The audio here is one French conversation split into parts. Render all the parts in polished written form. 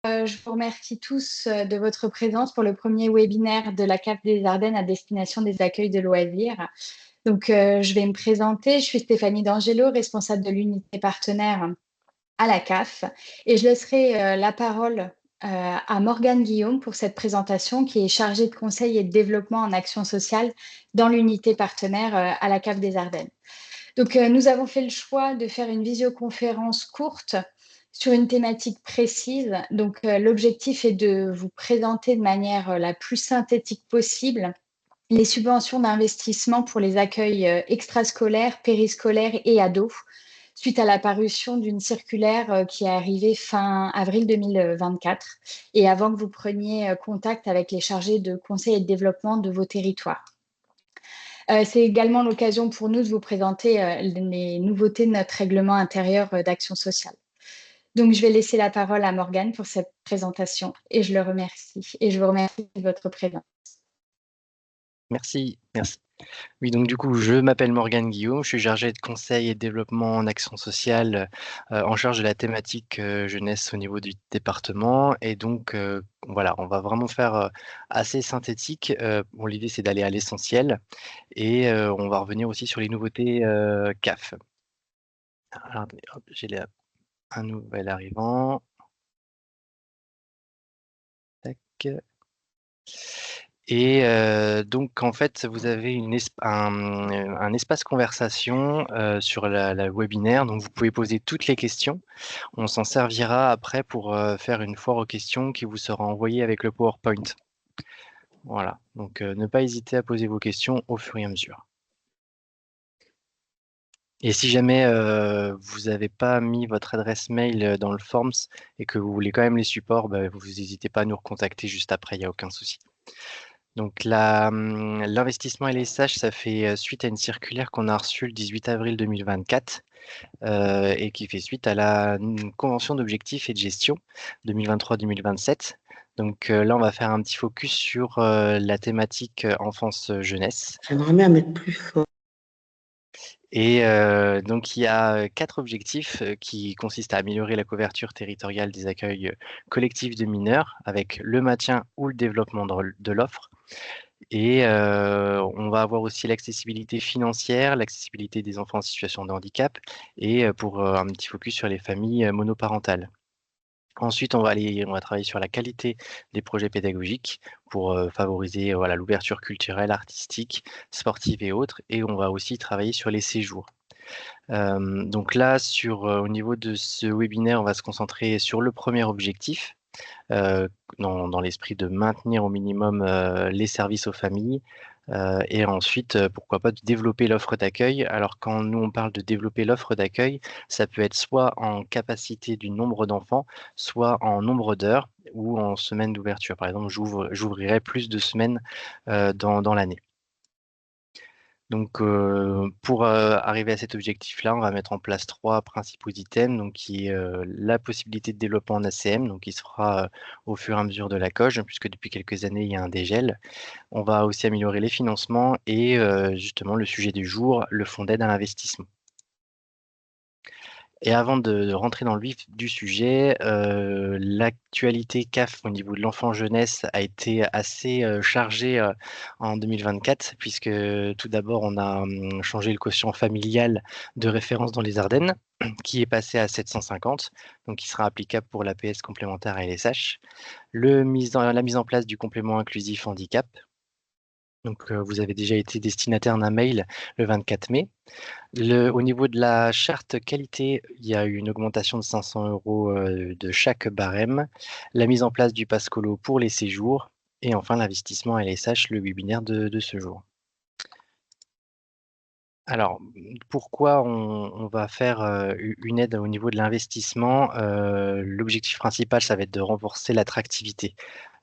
Je vous remercie tous de votre présence pour le premier webinaire de la CAF des Ardennes à destination des accueils de loisirs. Donc, je vais me présenter. Je suis Stéphanie D'Angelo, responsable de l'unité partenaire à la CAF, et je laisserai la parole à Morgane Guillaume pour cette présentation qui est chargée de conseil et de développement en action sociale dans l'unité partenaire à la CAF des Ardennes. Donc, nous avons fait le choix de faire une visioconférence courte sur une thématique précise. Donc, l'objectif est de vous présenter de manière la plus synthétique possible les subventions d'investissement pour les accueils extrascolaires, périscolaires et ados, suite à la parution d'une circulaire qui est arrivée fin avril 2024 et avant que vous preniez contact avec les chargés de conseil et de développement de vos territoires. C'est également l'occasion pour nous de vous présenter les nouveautés de notre règlement intérieur d'action sociale. Donc, je vais laisser la parole à Morgane pour cette présentation et je le remercie. Et je vous remercie de votre présence. Merci. Oui, donc du coup, je m'appelle Morgane Guillaume, je suis chargé de conseil et de développement en action sociale en charge de la thématique jeunesse au niveau du département. Et donc, voilà, on va vraiment faire assez synthétique. Bon, l'idée, c'est d'aller à l'essentiel et on va revenir aussi sur les nouveautés CAF. Alors, attendez, hop, j'ai un nouvel arrivant. Tac. Et donc, en fait, vous avez un espace conversation sur la webinaire. Donc, vous pouvez poser toutes les questions. On s'en servira après pour faire une foire aux questions qui vous sera envoyée avec le PowerPoint. Voilà. Donc, ne pas hésiter à poser vos questions au fur et à mesure. Et si jamais vous n'avez pas mis votre adresse mail dans le Forms et que vous voulez quand même les supports, bah, vous n'hésitez pas à nous recontacter juste après, il n'y a aucun souci. Donc l'investissement LSH, ça fait suite à une circulaire qu'on a reçue le 18 avril 2024 et qui fait suite à la convention d'objectifs et de gestion 2023-2027. Donc là, on va faire un petit focus sur la thématique enfance-jeunesse. J'aimerais bien mettre plus fort. Et donc, il y a 4 objectifs qui consistent à améliorer la couverture territoriale des accueils collectifs de mineurs avec le maintien ou le développement de l'offre. Et on va avoir aussi l'accessibilité financière, l'accessibilité des enfants en situation de handicap et pour un petit focus sur les familles monoparentales. Ensuite, on va travailler sur la qualité des projets pédagogiques pour favoriser voilà, l'ouverture culturelle, artistique, sportive et autres. Et on va aussi travailler sur les séjours. Donc là, au niveau de ce webinaire, on va se concentrer sur le premier objectif, dans l'esprit de maintenir au minimum les services aux familles et ensuite, pourquoi pas, de développer l'offre d'accueil. Alors quand nous, on parle de développer l'offre d'accueil, ça peut être soit en capacité du nombre d'enfants, soit en nombre d'heures ou en semaine d'ouverture. Par exemple, j'ouvrirai plus de semaines dans l'année. Donc, pour arriver à cet objectif-là, on va mettre en place 3 principaux items, donc qui est la possibilité de développement en ACM, donc qui se fera au fur et à mesure de la COG, puisque depuis quelques années, il y a un dégel. On va aussi améliorer les financements et justement le sujet du jour, le fonds d'aide à l'investissement. Et avant de rentrer dans le vif du sujet, l'actualité CAF au niveau de l'enfant-jeunesse a été assez chargée en 2024, puisque tout d'abord, on a changé le quotient familial de référence dans les Ardennes, qui est passé à 750, donc qui sera applicable pour l'APS complémentaire à LSH. La mise en place du complément inclusif handicap. Donc, vous avez déjà été destinataire d'un mail le 24 mai. Au niveau de la charte qualité, il y a eu une augmentation de 500 € de chaque barème, la mise en place du pass colo pour les séjours et enfin l'investissement LSH, le webinaire de ce jour. Alors, pourquoi on va faire une aide au niveau de l'investissement? L'objectif principal, ça va être de renforcer l'attractivité.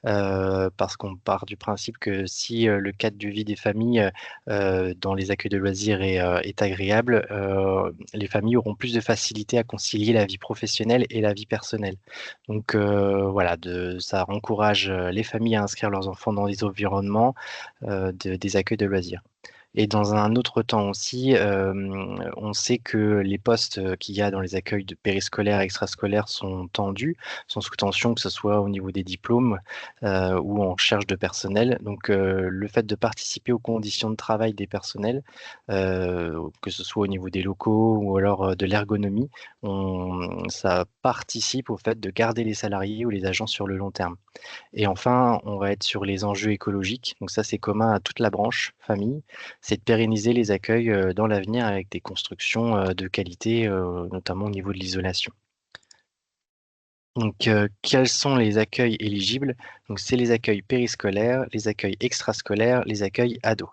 Parce qu'on part du principe que si le cadre de vie des familles dans les accueils de loisirs est agréable, les familles auront plus de facilité à concilier la vie professionnelle et la vie personnelle. Donc voilà, ça encourage les familles à inscrire leurs enfants dans des environnements des accueils de loisirs. Et dans un autre temps aussi, on sait que les postes qu'il y a dans les accueils de périscolaires et extrascolaires sont tendus, sont sous tension, que ce soit au niveau des diplômes ou en recherche de personnel. Donc, le fait de participer aux conditions de travail des personnels, que ce soit au niveau des locaux ou alors de l'ergonomie, ça participe au fait de garder les salariés ou les agents sur le long terme. Et enfin, on va être sur les enjeux écologiques. Donc ça, c'est commun à toute la branche famille. C'est de pérenniser les accueils dans l'avenir avec des constructions de qualité, notamment au niveau de l'isolation. Donc, quels sont les accueils éligibles? Donc, c'est les accueils périscolaires, les accueils extrascolaires, les accueils ados.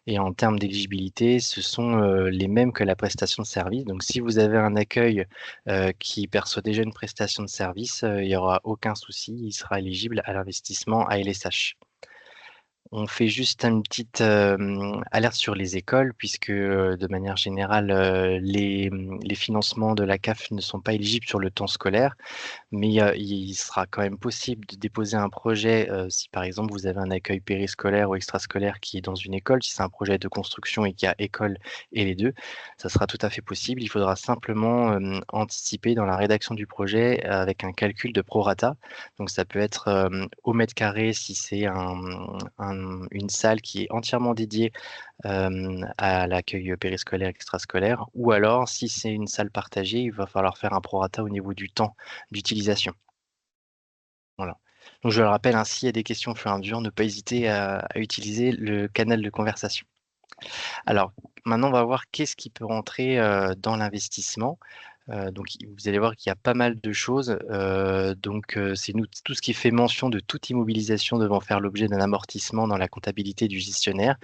Et en termes d'éligibilité, ce sont les mêmes que la prestation de service. Donc, si vous avez un accueil qui perçoit déjà une prestation de service, il n'y aura aucun souci, il sera éligible à l'investissement ALSH. On fait juste une petite, alerte sur les écoles puisque, de manière générale, les financements de la CAF ne sont pas éligibles sur le temps scolaire. Mais, il sera quand même possible de déposer un projet, si par exemple vous avez un accueil périscolaire ou extrascolaire qui est dans une école, si c'est un projet de construction et qu'il y a école et les 2, ça sera tout à fait possible. Il faudra simplement, anticiper dans la rédaction du projet avec un calcul de prorata. Donc ça peut être, au mètre carré si c'est une salle qui est entièrement dédiée à l'accueil périscolaire, extrascolaire, ou alors si c'est une salle partagée, il va falloir faire un prorata au niveau du temps d'utilisation. Voilà. Donc je le rappelle, hein, s'il y a des questions au fur et à mesure, ne pas hésiter à utiliser le canal de conversation. Alors, maintenant, on va voir qu'est-ce qui peut rentrer dans l'investissement. Donc, vous allez voir qu'il y a pas mal de choses. C'est tout ce qui fait mention de toute immobilisation devant faire l'objet d'un amortissement dans la comptabilité du gestionnaire.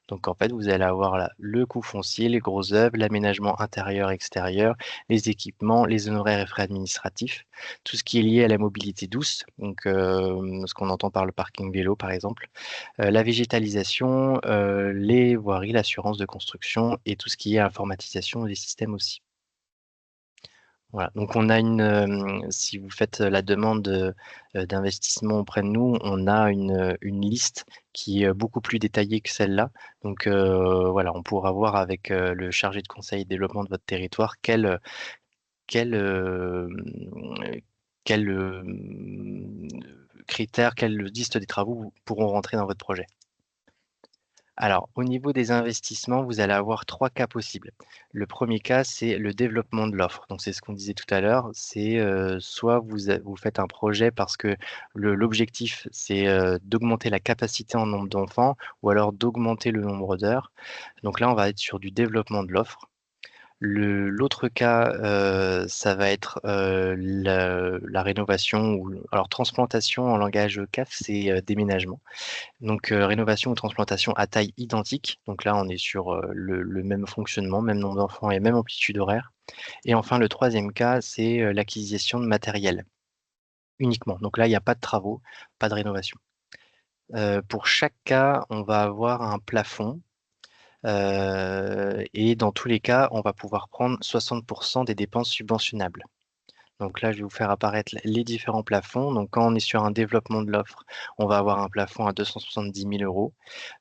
Donc, en fait, vous allez avoir là le coût foncier, les grosses œuvres, l'aménagement intérieur, extérieur, les équipements, les honoraires et frais administratifs, tout ce qui est lié à la mobilité douce, donc ce qu'on entend par le parking vélo, par exemple, la végétalisation, les voiries, l'assurance de construction et tout ce qui est informatisation des systèmes aussi. Voilà, donc on a si vous faites la demande, d'investissement auprès de nous, on a une liste qui est beaucoup plus détaillée que celle-là. Donc, voilà, on pourra voir avec, le chargé de conseil et développement de votre territoire quel, quel, critères, quelle liste des travaux pourront rentrer dans votre projet. Alors, au niveau des investissements, vous allez avoir 3 cas possibles. Le premier cas, c'est le développement de l'offre. Donc c'est ce qu'on disait tout à l'heure, c'est, soit vous faites un projet parce que l'objectif, c'est, d'augmenter la capacité en nombre d'enfants ou alors d'augmenter le nombre d'heures. Donc là, on va être sur du développement de l'offre. L'autre cas, ça va être, la rénovation ou alors transplantation en langage CAF, c'est, déménagement. Donc, rénovation ou transplantation à taille identique. Donc là, on est sur, le même fonctionnement, même nombre d'enfants et même amplitude horaire. Et enfin, le troisième cas, c'est, l'acquisition de matériel, uniquement. Donc là, il y a pas de travaux, pas de rénovation. Pour chaque cas, on va avoir un plafond, et dans tous les cas, on va pouvoir prendre 60 des dépenses subventionnables. Donc là, je vais vous faire apparaître les différents plafonds. Donc quand on est sur un développement de l'offre, on va avoir un plafond à 270 000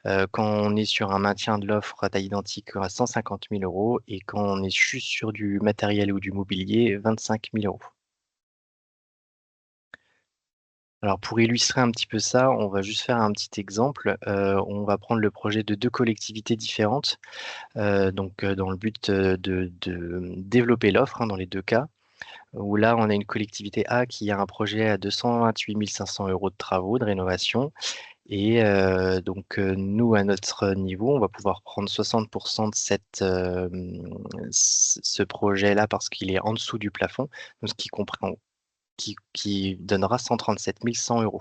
€. Quand on est sur un maintien de l'offre à taille identique, à 150 000 € et quand on est juste sur du matériel ou du mobilier, 25 000 €. Alors pour illustrer un petit peu ça, on va juste faire un petit exemple. On va prendre le projet de 2 collectivités différentes, dans le but, de développer l'offre, hein, dans les 2 cas. Où là, on a une collectivité A qui a un projet à 228 500 € de travaux, de rénovation et nous, à notre niveau, on va pouvoir prendre 60 de ce projet-là parce qu'il est en dessous du plafond, donc ce qui donnera 137 100 €.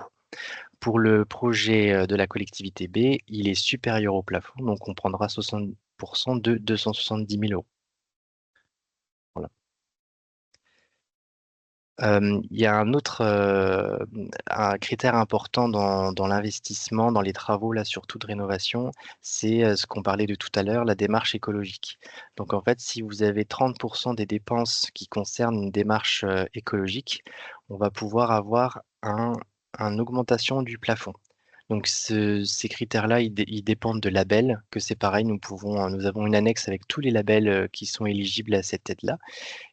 Pour le projet, de la collectivité B, il est supérieur au plafond, donc on prendra 60 de 270 000 €. Voilà. Il y a un autre, un critère important dans l'investissement, dans les travaux là, surtout de rénovation, c'est, ce qu'on parlait de tout à l'heure, la démarche écologique. Donc en fait, si vous avez 30 des dépenses qui concernent une démarche, écologique, on va pouvoir avoir un augmentation du plafond. Donc ces critères-là, ils dépendent de labels, que c'est pareil, nous avons une annexe avec tous les labels qui sont éligibles à cette aide-là.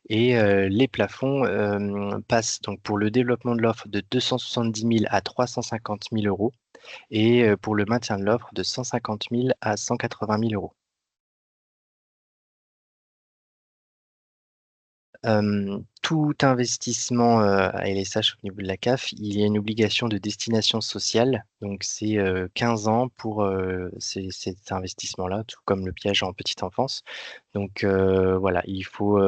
Et les plafonds passent donc pour le développement de l'offre de 270 000 à 350 000 euros et pour le maintien de l'offre de 150 000 à 180 000 euros. Tout investissement à LSH au niveau de la CAF, il y a une obligation de destination sociale, donc c'est 15 ans pour cet investissement-là, tout comme le piège en petite enfance. Donc voilà, il faut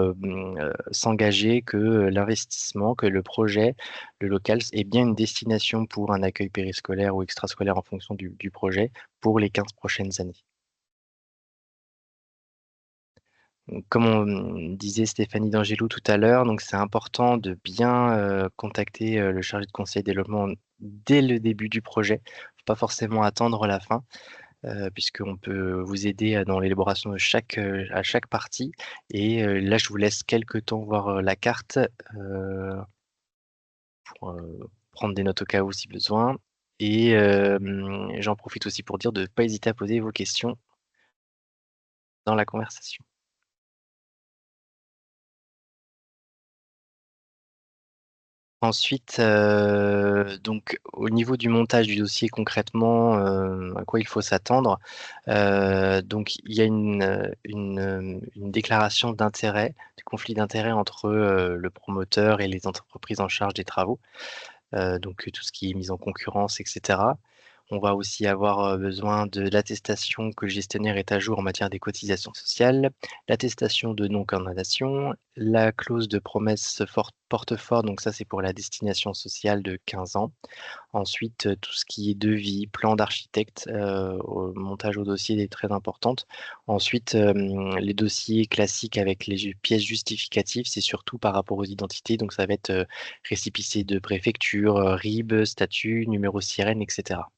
s'engager que l'investissement, que le projet, le local est bien une destination pour un accueil périscolaire ou extrascolaire en fonction du projet pour les 15 prochaines années. Donc, comme on disait Stéphanie D'Angelo tout à l'heure, donc c'est important de bien contacter le chargé de conseil développement dès le début du projet. Faut pas forcément attendre la fin, puisqu'on peut vous aider dans l'élaboration de à chaque partie. Et là, je vous laisse quelques temps voir la carte pour prendre des notes au cas où si besoin. Et j'en profite aussi pour dire de ne pas hésiter à poser vos questions dans la conversation. Ensuite, donc au niveau du montage du dossier concrètement, à quoi il faut s'attendre? Donc il y a une déclaration d'intérêt, de conflit d'intérêt entre, le promoteur et les entreprises en charge des travaux, donc tout ce qui est mise en concurrence et cetera. On va aussi avoir, besoin de l'attestation que le gestionnaire est à jour en matière des cotisations sociales, l'attestation de non-condamnation, la clause de promesse porte fort, donc ça, c'est pour la destination sociale de 15 ans. Ensuite, tout ce qui est devis, plan d'architecte, au montage au dossier est très importante. Ensuite, les dossiers classiques avec les pièces justificatives, c'est surtout par rapport aux identités, donc ça va être, récépissé de préfecture, RIB, statut, numéro SIREN et cetera.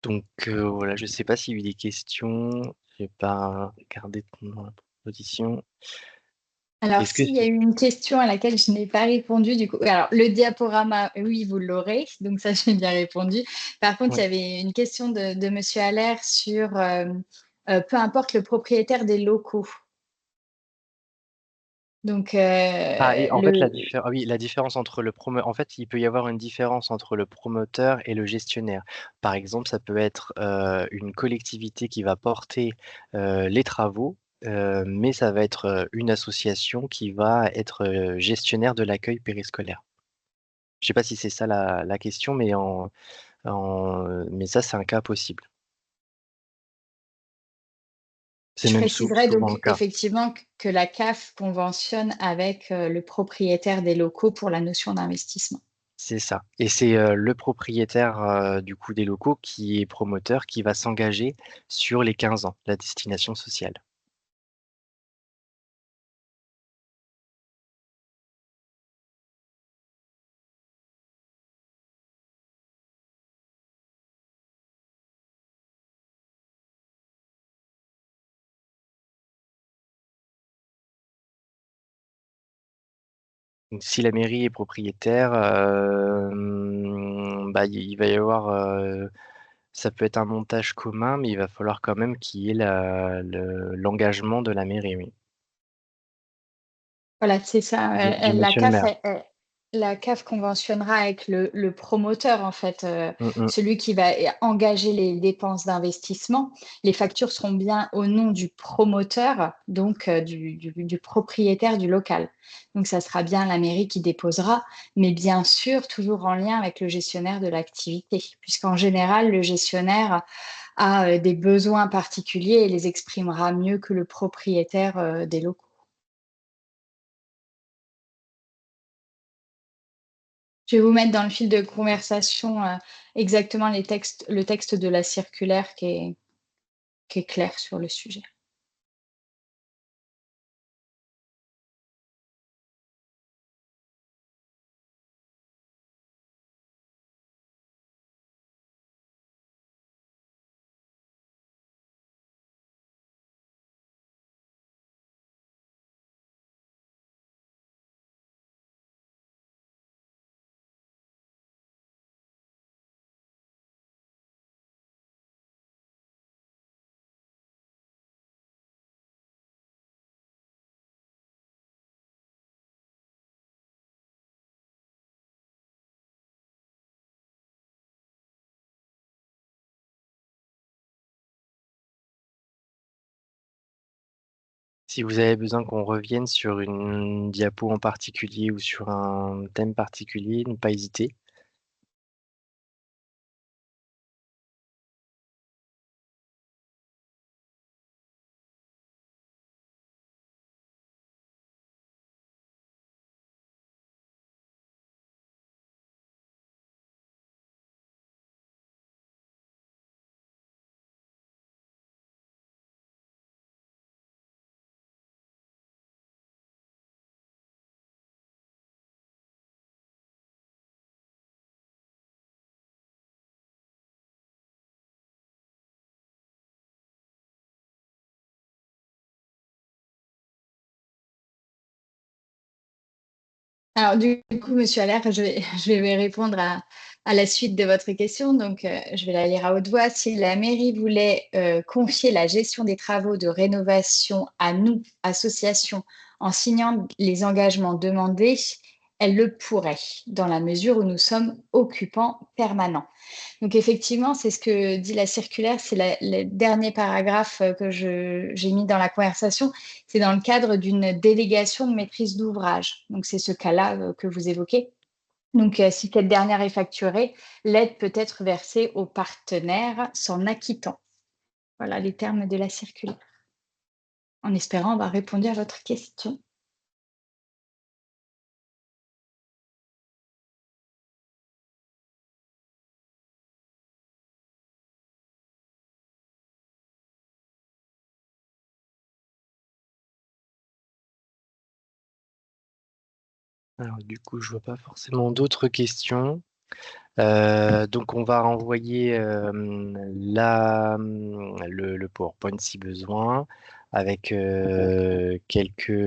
Donc voilà, je ne sais pas s'il y a eu des questions. J'ai pas regardé ton proposition. Alors, Est-ce que s'il y a eu une question à laquelle je n'ai pas répondu, du coup, alors le diaporama, oui, vous l'aurez, donc ça, j'ai bien répondu. Par contre, il y ouais. avait une question de Monsieur Allaire sur peu importe le propriétaire des locaux. Donc, Ah et en fait la différence entre en fait, il peut y avoir une différence entre le promoteur et le gestionnaire. Par exemple, ça peut être, une collectivité qui va porter, les travaux, mais ça va être, une association qui va être, gestionnaire de l'accueil périscolaire. Je sais pas si c'est ça la question, mais ça, c'est un cas possible. C'est je même préciserai souvent le donc cas. effectivement que la CAF conventionne avec le propriétaire des locaux pour la notion d'investissement. C'est ça et c'est, le propriétaire, du coup des locaux qui est promoteur, qui va s'engager sur les 15 ans, la destination sociale. Donc si la mairie est propriétaire, bah, il va y avoir, ça peut être un montage commun, mais il va falloir quand même qu'il y ait l'engagement de la mairie, oui, Voilà, c'est ça. du monsieur le maire. La CAF conventionnera avec le promoteur, en fait, Mmh mh. celui qui va engager les dépenses d'investissement. Les factures seront bien au nom du promoteur, donc du propriétaire du local. Donc ça sera bien la mairie qui déposera, mais bien sûr, toujours en lien avec le gestionnaire de l'activité, puisqu'en général, le gestionnaire a, des besoins particuliers et les exprimera mieux que le propriétaire, des locaux. Je vais vous mettre dans le fil de conversation, exactement le texte de la circulaire qui est clair sur le sujet. Si vous avez besoin qu'on revienne sur une diapo en particulier ou sur un thème particulier, ne pas hésiter. Alors, du coup, Monsieur Allaire, je vais répondre à la suite de votre question. Donc, je vais la lire à haute voix. Si la mairie voulait confier la gestion des travaux de rénovation à nous, association, en signant les engagements demandés, elle le pourrait, dans la mesure où nous sommes occupants permanents. Donc effectivement, c'est ce que dit la circulaire, c'est le dernier paragraphe que j'ai mis dans la conversation. C'est dans le cadre d'une délégation de maîtrise d'ouvrage. Donc c'est ce cas-là que vous évoquez. Donc si cette dernière est facturée, l'aide peut être versée aux partenaires s'en acquittant. Voilà les termes de la circulaire. En espérant avoir répondu à votre question. Alors du coup, je vois pas forcément d'autres questions. Donc on va renvoyer le PowerPoint si besoin, avec quelques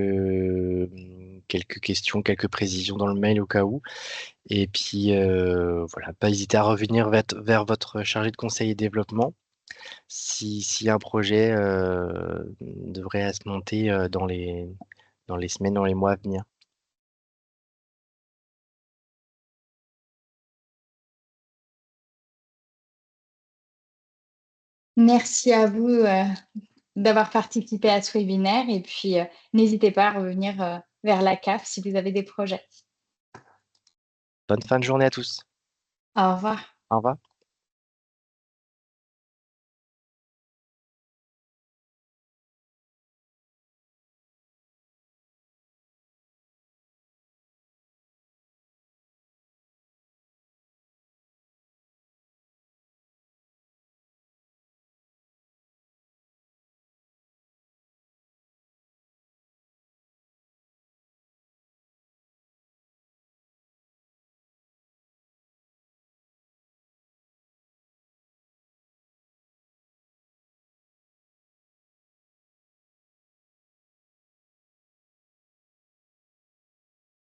questions, quelques précisions dans le mail au cas où. Et puis voilà, pas hésiter à revenir vers votre chargé de conseil et développement si un projet devrait à se monter dans les semaines, dans les mois à venir. Merci à vous d'avoir participé à ce webinaire et puis n'hésitez pas à revenir vers la CAF si vous avez des projets. Bonne fin de journée à tous. Au revoir. Au revoir.